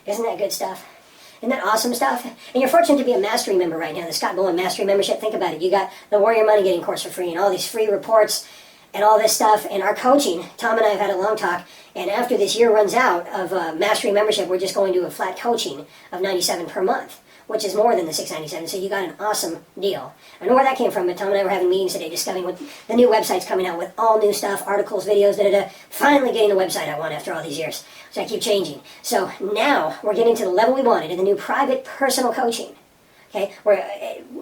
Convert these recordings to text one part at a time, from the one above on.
Isn't that good stuff? Isn't that awesome stuff? And you're fortunate to be a Mastery member right now, the Scott Bowen Mastery membership. Think about it. You got the Warrior Money Getting course for free and all these free reports and all this stuff. And our coaching, Tom and I have had a long talk. And after this year runs out of Mastery membership, we're just going to a flat coaching of $97 per month, which is more than the $697. So you got an awesome deal. I know where that came from, but Tom and I were having meetings today discussing what the new website's coming out with, all new stuff, articles, videos, da-da-da. Finally getting the website I want after all these years. So I keep changing. So now we're getting to the level we wanted in the new private personal coaching, okay,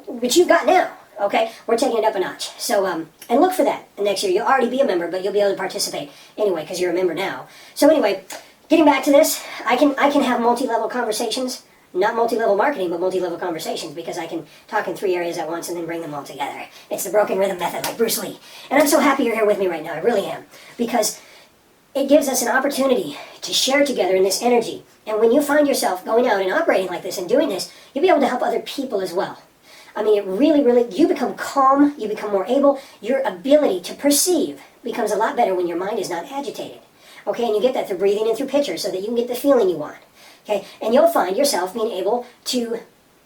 which you've got now, okay? We're taking it up a notch. So, and look for that next year. You'll already be a member, but you'll be able to participate anyway because you're a member now. So anyway, getting back to this, I can have multi-level conversations. Not multi-level marketing, but multi-level conversations, because I can talk in 3 areas at once and then bring them all together. It's the broken rhythm method, like Bruce Lee. And I'm so happy you're here with me right now. I really am. Because it gives us an opportunity to share together in this energy. And when you find yourself going out and operating like this and doing this, you'll be able to help other people as well. I mean, it really, really, you become calm, you become more able, your ability to perceive becomes a lot better when your mind is not agitated. Okay, and you get that through breathing and through pictures so that you can get the feeling you want. Okay, and you'll find yourself being able to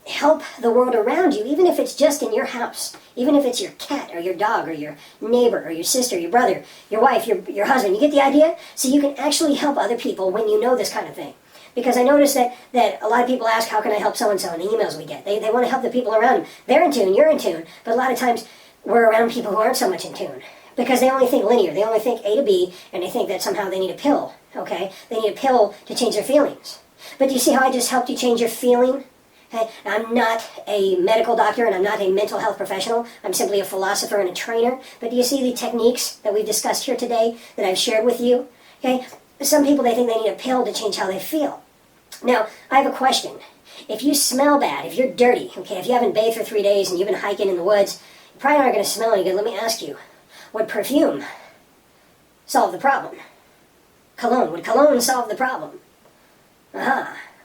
help the world around you, even if it's just in your house, even if it's your cat or your dog or your neighbor or your sister, your brother, your wife, your husband. You get the idea? So you can actually help other people when you know this kind of thing. Because I notice that a lot of people ask, how can I help so-and-so in the emails we get? They want to help the people around them. They're in tune, you're in tune, but a lot of times we're around people who aren't so much in tune. Because they only think linear. They only think A to B, and they think that somehow they need a pill, okay? They need a pill to change their feelings. But do you see how I just helped you change your feeling? Okay? I'm not a medical doctor and I'm not a mental health professional. I'm simply a philosopher and a trainer. But do you see the techniques that we've discussed here today that I've shared with you? Okay? Some people, they think they need a pill to change how they feel. Now, I have a question. If you smell bad, if you're dirty, okay, if you haven't bathed for 3 days and you've been hiking in the woods, you probably aren't going to smell any good. Let me ask you, would perfume solve the problem? Cologne, would cologne solve the problem?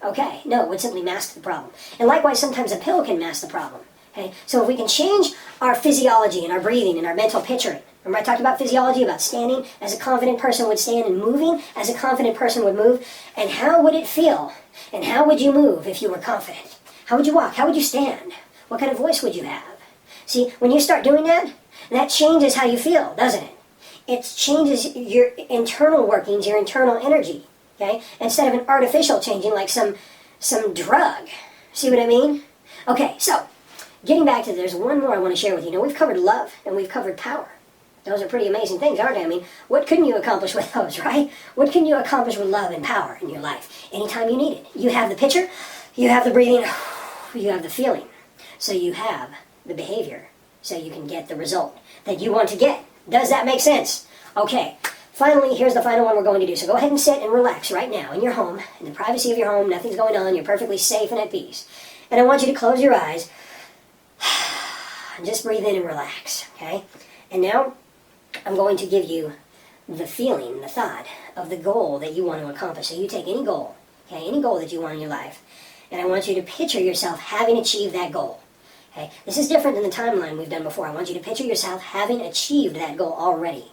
Okay. No, it would simply mask the problem. And likewise, sometimes a pill can mask the problem. Okay? So if we can change our physiology and our breathing and our mental picturing. Remember I talked about physiology, about standing as a confident person would stand, and moving as a confident person would move. And how would it feel? And how would you move if you were confident? How would you walk? How would you stand? What kind of voice would you have? See, when you start doing that, that changes how you feel, doesn't it? It changes your internal workings, your internal energy. Okay? Instead of an artificial changing like some drug. See what I mean? Okay, so, getting back to there's one more I want to share with you. Now, we've covered love and we've covered power. Those are pretty amazing things, aren't they? I mean, what couldn't you accomplish with those, right? What can you accomplish with love and power in your life? Anytime you need it. You have the picture, you have the breathing, you have the feeling. So you have the behavior. So you can get the result that you want to get. Does that make sense? Okay. Finally, here's the final one we're going to do. So go ahead and sit and relax right now in your home, in the privacy of your home. Nothing's going on. You're perfectly safe and at peace. And I want you to close your eyes and just breathe in and relax, okay? And now I'm going to give you the feeling, the thought of the goal that you want to accomplish. So you take any goal, okay, any goal that you want in your life, and I want you to picture yourself having achieved that goal. Okay? This is different than the timeline we've done before. I want you to picture yourself having achieved that goal already.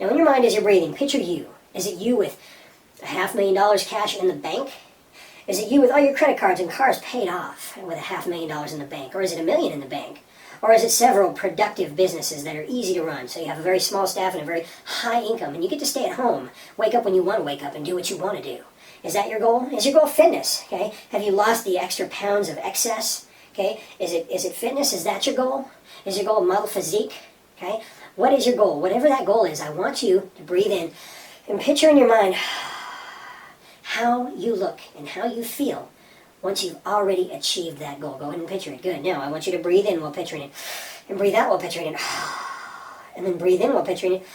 Now, in your mind, as you're breathing, picture you. Is it you with $500,000 cash in the bank? Is it you with all your credit cards and cars paid off and with $500,000 in the bank? Or is it $1 million in the bank? Or is it several productive businesses that are easy to run? So you have a very small staff and a very high income, and you get to stay at home, wake up when you want to wake up, and do what you want to do. Is that your goal? Is your goal fitness? Okay? Have you lost the extra pounds of excess? Okay? Is it fitness? Is that your goal? Is your goal model physique? Okay? What is your goal? Whatever that goal is, I want you to breathe in and picture in your mind how you look and how you feel once you've already achieved that goal. Go ahead and picture it. Good. Now, I want you to breathe in while picturing it, and breathe out while picturing it, and then breathe in while picturing it,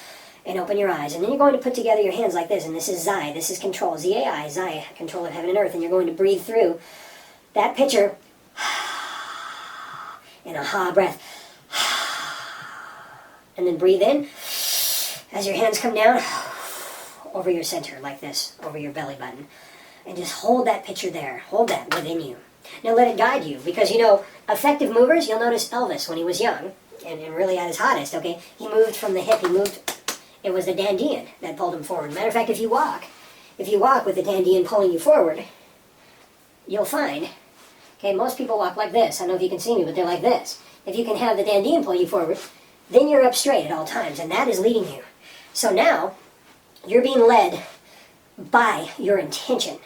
and open your eyes. And then you're going to put together your hands like this, and this is Zai. This is control. Z-A-I, Zai, control of heaven and earth. And you're going to breathe through that picture in a ha breath. And then breathe in as your hands come down over your center like this, over your belly button. And just hold that picture there. Hold that within you. Now let it guide you, because you know, effective movers, you'll notice Elvis when he was young and really at his hottest, okay? He moved from the hip, it was the dandian that pulled him forward. Matter of fact, if you walk with the dandian pulling you forward, you'll find, okay, most people walk like this. I don't know if you can see me, but they're like this. If you can have the dandian pull you forward, then you're up straight at all times, and that is leading you. So now, you're being led by your intention.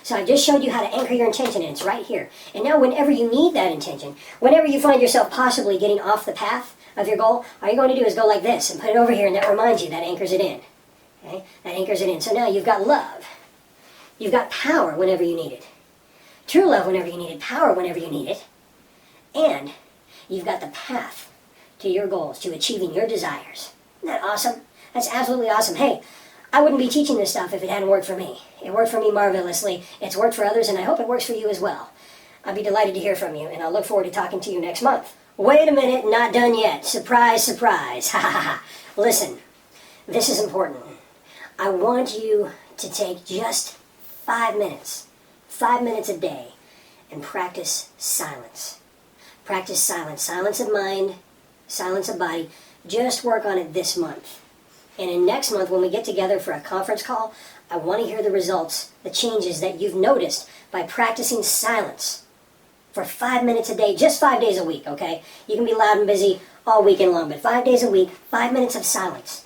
So I just showed you how to anchor your intention, and it's right here. And now whenever you need that intention, whenever you find yourself possibly getting off the path of your goal, all you're going to do is go like this and put it over here, and that reminds you, that anchors it in. Okay? That anchors it in. So now you've got love. You've got power whenever you need it. True love whenever you need it. Power whenever you need it. And you've got the path to your goals, to achieving your desires. Isn't that awesome? That's absolutely awesome. Hey, I wouldn't be teaching this stuff if it hadn't worked for me. It worked for me marvelously. It's worked for others, and I hope it works for you as well. I'll be delighted to hear from you, and I'll look forward to talking to you next month. Wait a minute, not done yet. Surprise, surprise. Ha ha ha. Listen, this is important. I want you to take just 5 minutes a day, and practice silence. Practice silence. Silence of mind, silence of body. Just work on it this month. And in next month, when we get together for a conference call, I want to hear the results, the changes that you've noticed by practicing silence for 5 minutes a day, just 5 days a week, okay? You can be loud and busy all weekend long, but 5 days a week, 5 minutes of silence.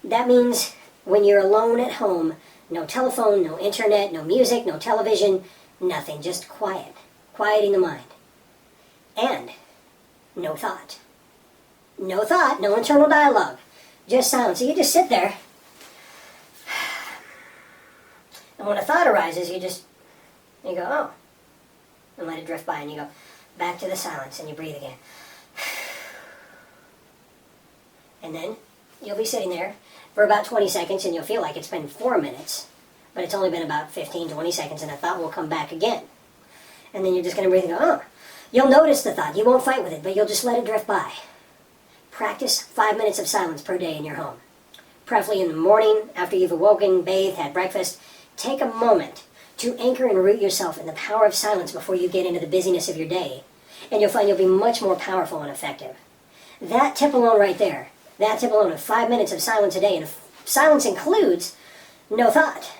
That means when you're alone at home, no telephone, no internet, no music, no television, nothing, just quiet. Quieting the mind. And no thought. No thought, no internal dialogue. Just silence. So you just sit there, and when a thought arises, you go, oh, and let it drift by, and you go back to the silence, and you breathe again. And then you'll be sitting there for about 20 seconds, and you'll feel like it's been 4 minutes, but it's only been about 15, 20 seconds, and a thought will come back again. And then you're just going to breathe and go, oh. You'll notice the thought. You won't fight with it, but you'll just let it drift by. Practice 5 minutes of silence per day in your home. Preferably in the morning, after you've awoken, bathed, had breakfast. Take a moment to anchor and root yourself in the power of silence before you get into the busyness of your day. And you'll find you'll be much more powerful and effective. That tip alone right there, that tip alone of 5 minutes of silence a day, and silence includes no thought.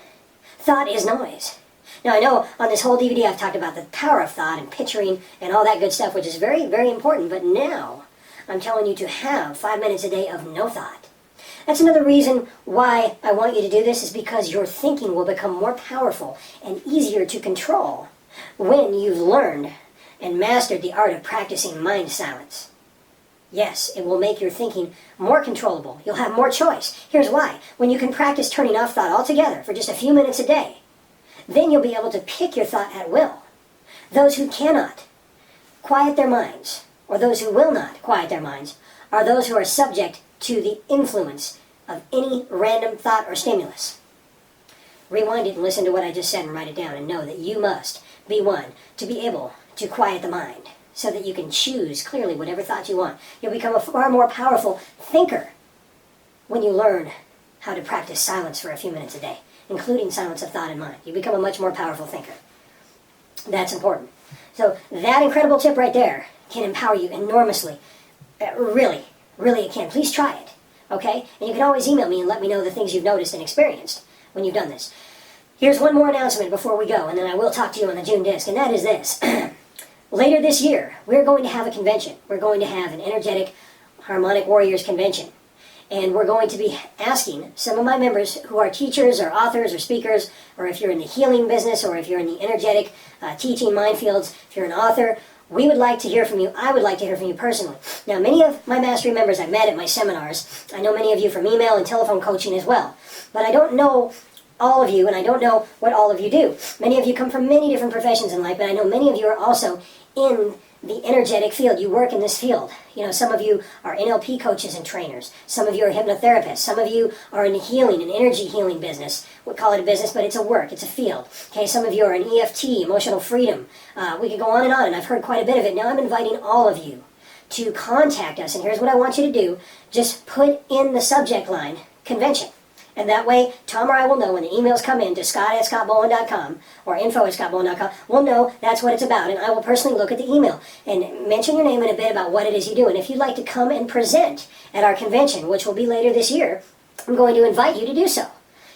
Thought is noise. Now I know on this whole DVD I've talked about the power of thought and picturing and all that good stuff, which is very, very important, but now I'm telling you to have 5 minutes a day of no thought. That's another reason why I want you to do this, is because your thinking will become more powerful and easier to control when you've learned and mastered the art of practicing mind silence. Yes, it will make your thinking more controllable. You'll have more choice. Here's why. When you can practice turning off thought altogether for just a few minutes a day, then you'll be able to pick your thought at will. Those who cannot quiet their minds, or those who will not quiet their minds, are those who are subject to the influence of any random thought or stimulus. Rewind it and listen to what I just said and write it down, and know that you must be one to be able to quiet the mind so that you can choose clearly whatever thought you want. You'll become a far more powerful thinker when you learn how to practice silence for a few minutes a day, including silence of thought and mind. You become a much more powerful thinker. That's important. So that incredible tip right there can empower you enormously. Really, really it can. Please try it, okay? And you can always email me and let me know the things you've noticed and experienced when you've done this. Here's one more announcement before we go, and then I will talk to you on the June disc, and that is this. Later this year, we're going to have a convention. We're going to have an energetic Harmonic Warriors convention. And we're going to be asking some of my members who are teachers or authors or speakers, or if you're in the healing business, or if you're in the energetic teaching minefields, if you're an author, we would like to hear from you. I would like to hear from you personally. Now, many of my mastery members I've met at my seminars. I know many of you from email and telephone coaching as well. But I don't know all of you, and I don't know what all of you do. Many of you come from many different professions in life, but I know many of you are also in the energetic field. You work in this field. You know, some of you are NLP coaches and trainers. Some of you are hypnotherapists. Some of you are in the healing and energy healing business. We call it a business, but it's a work. It's a field. Okay, some of you are in EFT, emotional freedom. We could go on, and I've heard quite a bit of it. Now I'm inviting all of you to contact us, and here's what I want you to do. Just put in the subject line, convention. And that way, Tom or I will know when the emails come in to scott@scottboland.com or info@scottboland.com. We'll know that's what it's about, and I will personally look at the email and mention your name in a bit about what it is you do. And if you'd like to come and present at our convention, which will be later this year, I'm going to invite you to do so.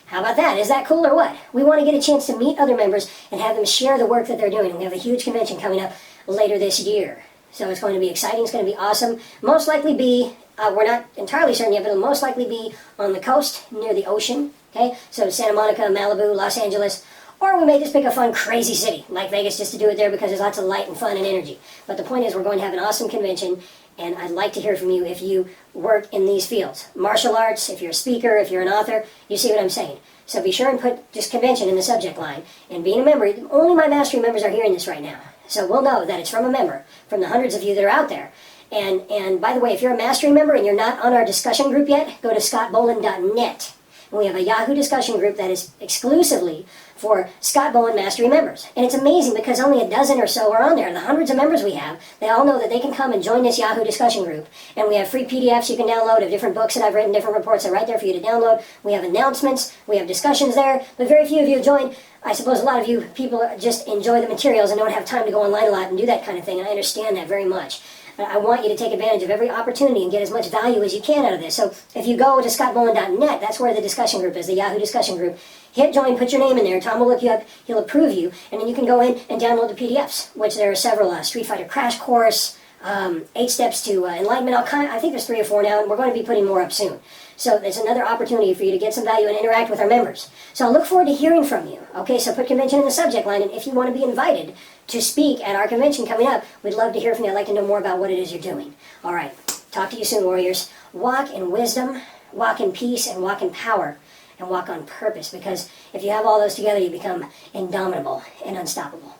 How about that? Is that cool or what? We want to get a chance to meet other members and have them share the work that they're doing. We have a huge convention coming up later this year. So it's going to be exciting. It's going to be awesome. Most likely be, we're not entirely certain yet, but it'll most likely be on the coast near the ocean. Okay? So Santa Monica, Malibu, Los Angeles. Or we may just pick a fun, crazy city like Vegas just to do it there because there's lots of light and fun and energy. But the point is we're going to have an awesome convention, and I'd like to hear from you if you work in these fields. Martial arts, if you're a speaker, if you're an author, you see what I'm saying. So be sure and put just convention in the subject line. And being a member, only my mastery members are hearing this right now. So we'll know that it's from a member, from the hundreds of you that are out there. And by the way, if you're a mastery member and you're not on our discussion group yet, go to scottboland.net. And we have a Yahoo discussion group that is exclusively for Scott Boland Mastery members. And it's amazing because only a dozen or so are on there. The hundreds of members we have, they all know that they can come and join this Yahoo discussion group. And we have free PDFs you can download of different books that I've written, different reports that are right there for you to download. We have announcements, we have discussions there, but very few of you join. I suppose a lot of you people just enjoy the materials and don't have time to go online a lot and do that kind of thing, and I understand that very much. I want you to take advantage of every opportunity and get as much value as you can out of this. So if you go to scottboland.net, that's where the discussion group is, the Yahoo discussion group. Hit join, put your name in there. Tom will look you up, he'll approve you, and then you can go in and download the PDFs, which there are several. Street Fighter Crash Course, 8 Steps to Enlightenment, I think there's 3 or 4 now, and we're going to be putting more up soon. So there's another opportunity for you to get some value and interact with our members. So I look forward to hearing from you. Okay, so put convention in the subject line, and if you want to be invited to speak at our convention coming up, we'd love to hear from you. I'd like to know more about what it is you're doing. All right, talk to you soon, warriors. Walk in wisdom, walk in peace, and walk in power, and walk on purpose, because if you have all those together, you become indomitable and unstoppable.